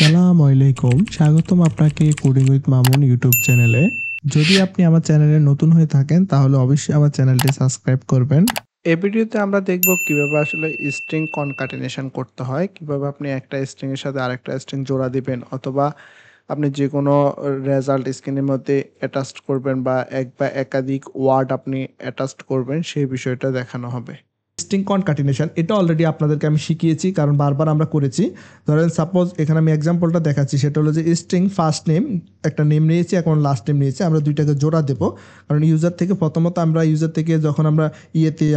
আসসালামু আলাইকুম, স্বাগতম আপনাকে কোডিং উইথ মামুন ইউটিউব চ্যানেলে। যদি আপনি আমার চ্যানেলে নতুন হয়ে থাকেন তাহলে অবশ্যই আমার চ্যানেলটি সাবস্ক্রাইব করবেন। এই ভিডিওতে আমরা দেখব কিভাবে আসলে স্ট্রিং কনকাটেনেশন করতে হয়, কিভাবে আপনি একটা স্ট্রিং এর সাথে আরেকটা স্ট্রিং জোড়া দিবেন অথবা আপনি যে কোনো রেজাল্ট স্ক্রিনের মধ্যে অ্যাটাচ করবেন বা এক বা একাধিক ওয়ার্ড আপনি অ্যাটাচ করবেন সেই বিষয়টা দেখানো হবে। স্ট্রিং কনকাটিনেশন এটা অলরেডি আপনাদেরকে আমি শিখিয়েছি, কারণ বারবার আমরা করেছি। ধরেন সাপোজ এখানে আমি এক্সাম্পলটা দেখাচ্ছি, সেটা হলো যে স্ট্রিং ফার্স্ট নেম একটা নেম নিয়েছি, এখন লাস্ট নেম নিয়েছি, আমরা দুইটাকে জোড়া দেবো। কারণ ইউজার থেকে প্রথমত আমরা ইউজার থেকে যখন আমরা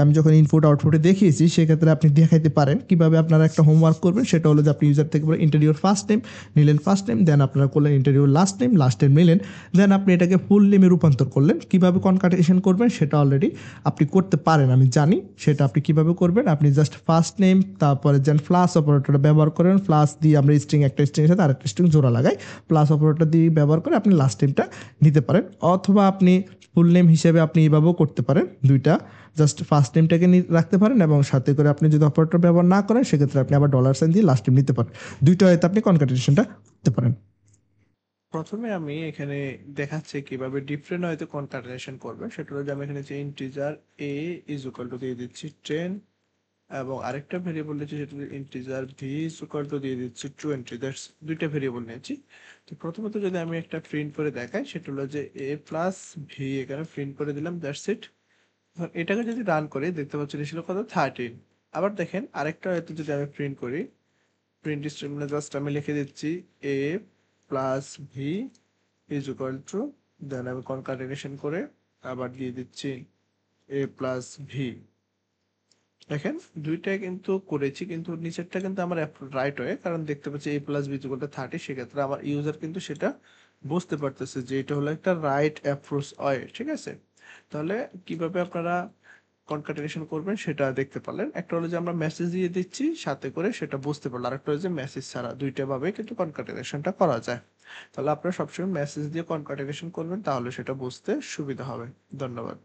আমি যখন ইনপুট আউটপুটে দেখিয়েছি, সেক্ষেত্রে আপনি দেখাইতে পারেন কীভাবে আপনারা একটা হোমওয়ার্ক করবেন। সেটা হলো যে আপনি ইউজার থেকে ইন্টারভিউর ফার্স্ট নেম নিলেন, ফার্স্ট নেম দেন আপনারা করলেন ইন্টারভিউর লাস্ট নেম নিলেন, দেন আপনি এটাকে ফুল নেমে রূপান্তর করলেন। কীভাবে কনকাটেশন করবেন সেটা অলরেডি আপনি করতে পারেন, আমি জানি। সেটা আপনি কিভাবে করবেন, আপনি জাস্ট ফার্স্ট নেম তারপরে যেন প্লাস অপারেটরটা ব্যবহার করেন। প্লাস দিয়ে আমরা একটা স্ট্রিং এর সাথে আরেকটা স্ট্রিং জোড়া লাগাই, প্লাস অপারেটর দিয়ে ব্যবহার করে আপনি লাস্ট নেমটা নিতে পারেন। অথবা আপনি ফুল নেম হিসেবে আপনি এইভাবেও করতে পারেন, দুইটা জাস্ট ফার্স্ট নেমটাকে রাখতে পারেন এবং সাথে করে আপনি যদি অপারেটর ব্যবহার না করেন সেক্ষেত্রে আপনি আবার $সাইন দিয়ে লাস্ট নেম নিতে পারেন। দুইটা হয়তো আপনি কনকাটেশনটা করতে পারেন। প্রথমে আমি এখানে দেখাচ্ছি কিভাবে ডিফারেন্ট হয়তো কনকাটেনেশন করবে। সেটা হলো যে আমি এখানে যে integer a is equal two দিয়ে দিচ্ছি 10 এবং আরেকটা ভেরিয়েবল নিয়েছি, সেটা হলো integer v is equal two দিয়ে দিচ্ছি 20। দ্যাটস দুইটা ভেরিয়েবল নিয়েছি। তো প্রথমত যদি আমি একটা প্রিন্ট করে দেখাই, সেটা হলো যে a প্লাস v এখানে প্রিন্ট করে দিলাম, দ্যাটস ইট। এটাকে যদি রান করি দেখতে পাচ্ছি এটা ছিল কত 13। আবার দেখেন আরেকটা হয়তো যদি আমি প্রিন্ট করি, প্রিন্ট স্টেটমেন্টে জাস্ট আমি লিখে দিচ্ছি a plus V is equal to, then আমি কনকাটেনেশন করে আবার দিয়ে দিচ্ছি a প্লাস ভি। দেখেন দুইটাই কিন্তু করেছি, কিন্তু নিচেরটা কিন্তু আমার রাইট ওয়ে, কারণ দেখতে পাচ্ছি a plus B is equal to 30। সেক্ষেত্রে আমার ইউজার কিন্তু সেটা বুঝতে পারতেছে যে এটা হলো একটা রাইট অ্যাপ্রোচ ওয়ে, ঠিক আছে। তাহলে কিভাবে আপনারা কনকাটেনেশন করবেন সেটা দেখতে পারলেন। একটা হলো যে আমরা মেসেজ দিয়ে দিচ্ছি সাথে করে সেটা বুঝতে পারলো, আরেকটা হলো যে মেসেজ ছাড়া, দুইটা ভাবে কিন্তু কনকাটেনেশনটা করা যায়। তাহলে আপনারা সবসময় মেসেজ দিয়ে কনকাটেনেশন করবেন, তাহলে সেটা বুঝতে সুবিধা হবে। ধন্যবাদ।